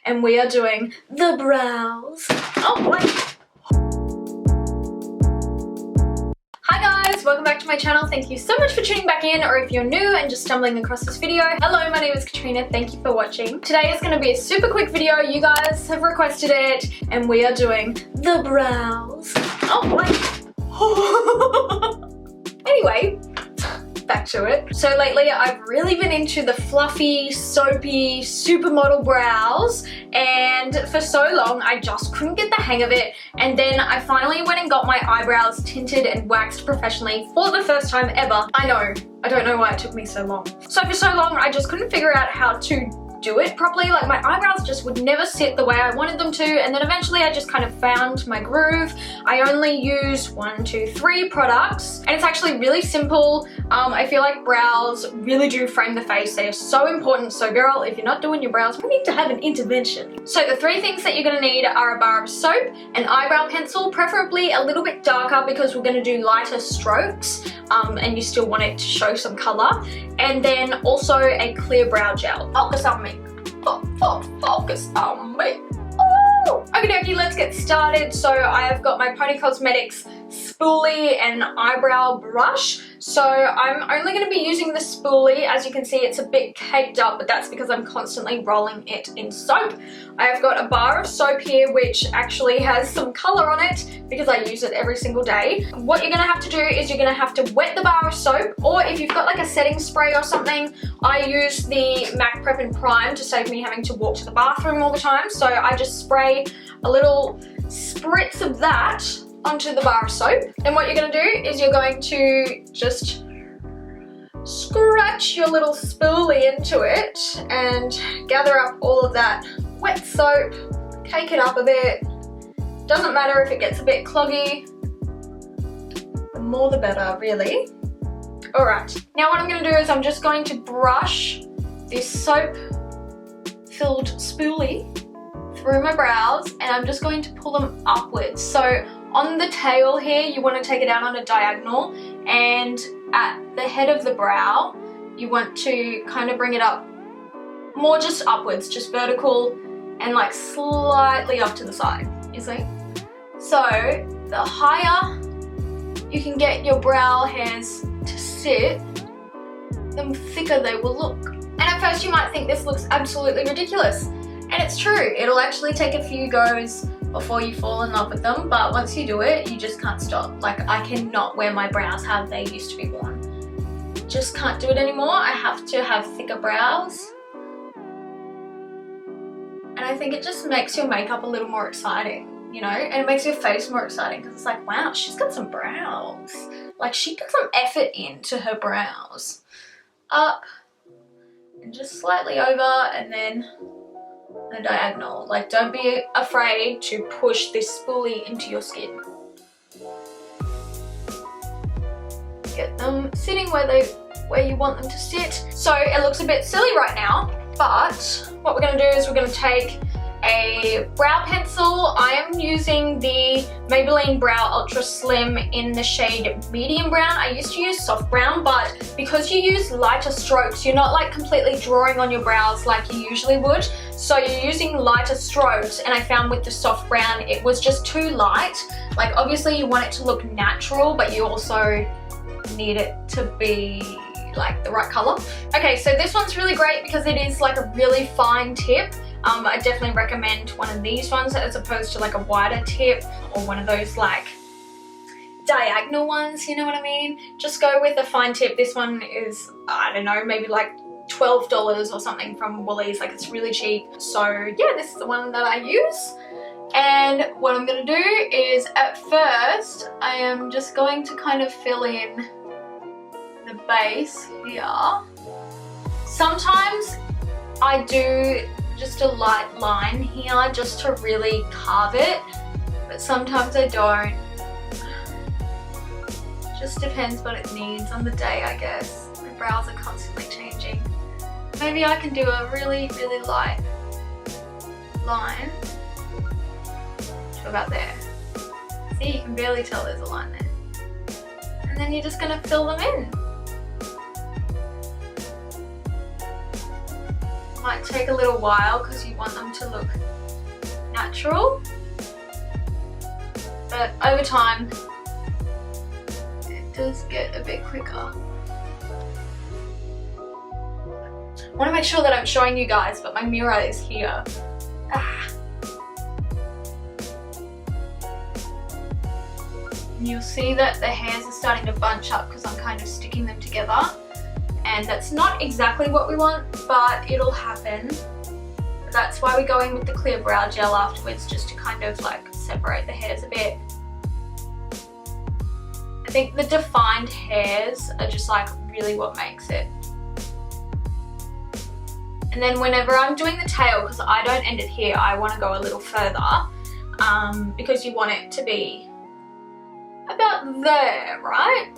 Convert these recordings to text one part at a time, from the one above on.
and we are doing the brows. Oh boy. Hi guys, welcome back to my channel. Thank you so much for tuning back in, or if you're new and just stumbling across this video, hello, my name is Katrina. Thank you for watching. Today is going to be a super quick video. You guys have requested it, and we are doing the brows. Oh boy. Anyway, back to it. So lately I've really been into the fluffy, soapy, supermodel brows, and for so long I just couldn't get the hang of it, and then I finally went and got my eyebrows tinted and waxed professionally for the first time ever. I don't know why it took me so long. So for so long I just couldn't figure out how to do it properly. Like, my eyebrows just would never sit the way I wanted them to, and then eventually I just kind of found my groove. I only use 1, 2, 3 products, and it's actually really simple. I feel like brows really do frame the face. They are so important. So girl, if you're not doing your brows, we need to have an intervention. So the 3 things that you're going to need are a bar of soap, an eyebrow pencil, preferably a little bit darker because we're going to do lighter strokes, and you still want it to show some color, and then also a clear brow gel. Focus on me. Focus on me. Oh! Okie dokie, let's get started. So I have got my Pony Cosmetics spoolie and eyebrow brush. So I'm only going to be using the spoolie. As you can see, it's a bit caked up, but that's because I'm constantly rolling it in soap. I have got a bar of soap here, which actually has some color on it because I use it every single day. What you're going to have to do is you're going to have to wet the bar of soap, or if you've got like a setting spray or something, I use the MAC Prep and Prime to save me having to walk to the bathroom all the time. So I just spray a little spritz of that onto the bar of soap. And what you're going to do is you're going to just scratch your little spoolie into it and gather up all of that wet soap, cake it up a bit. Doesn't matter if it gets a bit cloggy, the more the better, really. Alright, now what I'm going to do is I'm just going to brush this soap filled spoolie through my brows, and I'm just going to pull them upwards. So on the tail here, you want to take it out on a diagonal, and at the head of the brow, you want to kind of bring it up more just upwards, just vertical, and like slightly off to the side, you see? So the higher you can get your brow hairs to sit, the thicker they will look. And at first you might think this looks absolutely ridiculous, and it's true. It'll actually take a few goes before you fall in love with them, but once you do it, you just can't stop. Like, I cannot wear my brows how they used to be worn. Just can't do it anymore. I have to have thicker brows. And I think it just makes your makeup a little more exciting, you know? And it makes your face more exciting because it's like, wow, she's got some brows. Like, she put some effort into her brows. Up, and just slightly over, and then the diagonal. Like, don't be afraid to push this spoolie into your skin. Get them sitting where you want them to sit. So it looks a bit silly right now, but what we're going to do is we're going to take a brow pencil. I am using the Maybelline Brow Ultra Slim in the shade medium brown. I used to use soft brown, but because you use lighter strokes, you're not like completely drawing on your brows like you usually would. So you're using lighter strokes, and I found with the soft brown it was just too light. Like, obviously you want it to look natural, but you also need it to be like the right color. Okay, so this one's really great because it is like a really fine tip. I definitely recommend one of these ones as opposed to like a wider tip or one of those like diagonal ones, you know what I mean? Just go with a fine tip. This one is, I don't know, maybe like $12 or something from Woolies. Like, it's really cheap. So yeah, this is the one that I use. And what I'm going to do is, at first, I am just going to kind of fill in the base here. Sometimes I do just a light line here just to really carve it, but sometimes I don't. Just depends what it needs on the day, I guess. My brows are constantly changing. Maybe I can do a really, really light line to about there. See, you can barely tell there's a line there. And then you're just gonna fill them in. Might take a little while because you want them to look natural, but over time it does get a bit quicker. I want to make sure that I'm showing you guys, but my mirror is here. And you'll see that the hairs are starting to bunch up because I'm kind of sticking them together. And that's not exactly what we want, but it'll happen. That's why we're going with the clear brow gel afterwards, just to kind of like separate the hairs a bit. I think the defined hairs are just like really what makes it. And then whenever I'm doing the tail, because I don't end it here, I want to go a little further, because you want it to be about there, right?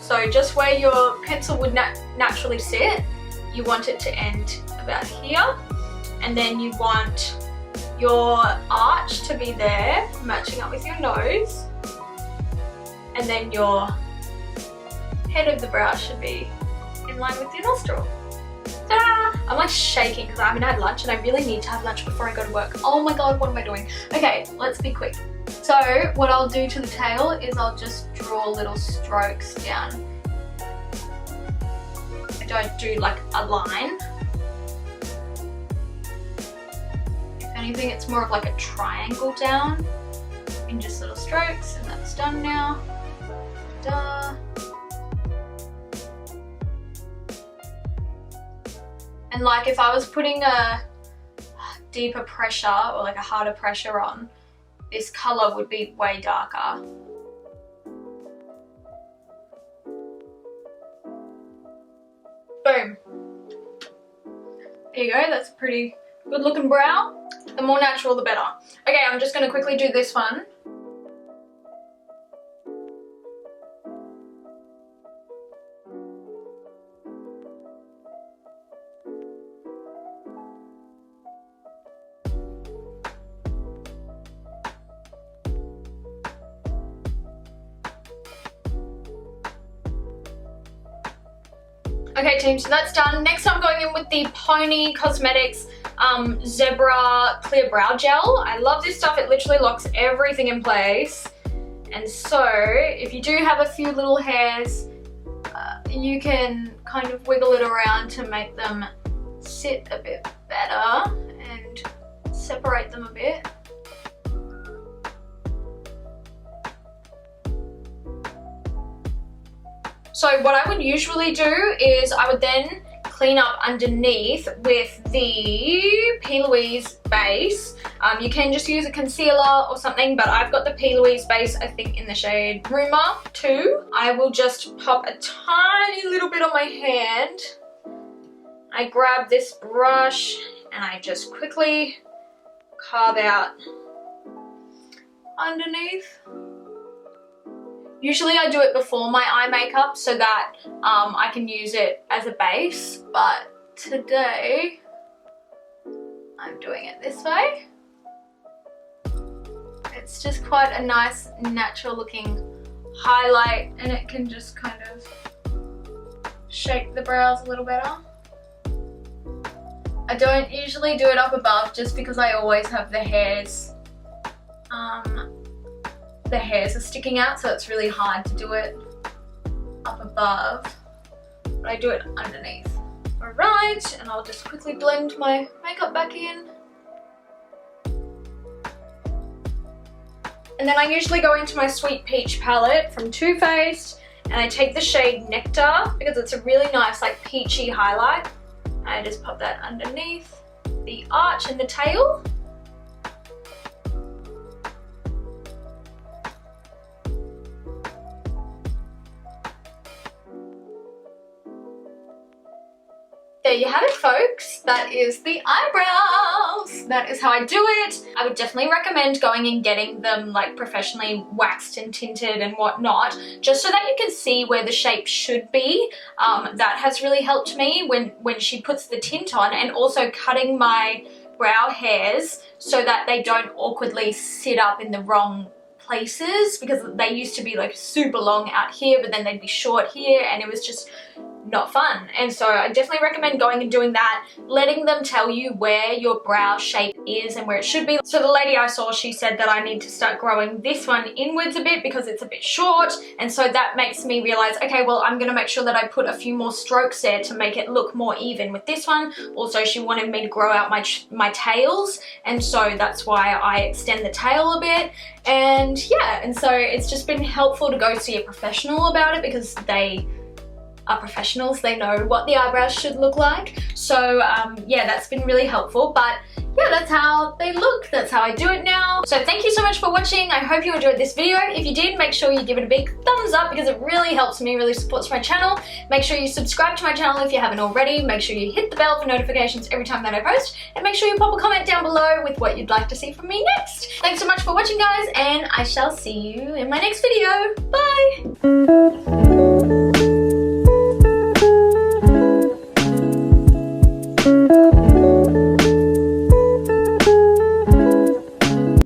So just where your pencil would naturally sit, you want it to end about here. And then you want your arch to be there, matching up with your nose. And then your head of the brow should be in line with your nostril. Ta-da! I'm like shaking because I haven't had lunch and I really need to have lunch before I go to work. Oh my god, what am I doing? Okay, let's be quick. So what I'll do to the tail is I'll just draw little strokes down. I don't do like a line. If anything, it's more of like a triangle down in just little strokes, and that's done now. Da. And like if I was putting a deeper pressure or like a harder pressure on, this colour would be way darker. Boom. There you go, that's a pretty good looking brow. The more natural the better. Okay, I'm just going to quickly do this one. Okay team, so that's done. Next I'm going in with the Pony Cosmetics Zebra Clear Brow Gel. I love this stuff, it literally locks everything in place. And so, if you do have a few little hairs, you can kind of wiggle it around to make them sit a bit better and separate them a bit. So what I would usually do is I would then clean up underneath with the P. Louise base. You can just use a concealer or something, but I've got the P. Louise base, I think in the shade Rumor 2. I will just pop a tiny little bit on my hand. I grab this brush and I just quickly carve out underneath. Usually I do it before my eye makeup so that I can use it as a base, but today I'm doing it this way. It's just quite a nice natural looking highlight and it can just kind of shape the brows a little better. I don't usually do it up above just because I always have the hairs are sticking out, so it's really hard to do it up above, but I do it underneath. Alright, and I'll just quickly blend my makeup back in. And then I usually go into my Sweet Peach palette from Too Faced and I take the shade Nectar because it's a really nice like peachy highlight. I just pop that underneath the arch and the tail. There you have it folks, that is the eyebrows. That is how I do it. I would definitely recommend going and getting them like professionally waxed and tinted and whatnot, just so that you can see where the shape should be. That has really helped me when she puts the tint on, and also cutting my brow hairs so that they don't awkwardly sit up in the wrong places, because they used to be like super long out here but then they'd be short here and it was just not fun. And so I definitely recommend going and doing that, letting them tell you where your brow shape is and where it should be. So the lady I saw, she said that I need to start growing this one inwards a bit because it's a bit short, and so that makes me realize, okay, well, I'm gonna make sure that I put a few more strokes there to make it look more even with this one. Also, she wanted me to grow out my tails, and so that's why I extend the tail a bit. And yeah, and so it's just been helpful to go see a professional about it because they are professionals, they know what the eyebrows should look like. So yeah, that's been really helpful. But yeah, that's how they look. That's how I do it now. So thank you so much for watching. I hope you enjoyed this video. If you did, make sure you give it a big thumbs up because it really helps me, really supports my channel. Make sure you subscribe to my channel if you haven't already. Make sure you hit the bell for notifications every time that I post. And make sure you pop a comment down below with what you'd like to see from me next. Thanks so much for watching, guys, and I shall see you in my next video. Bye!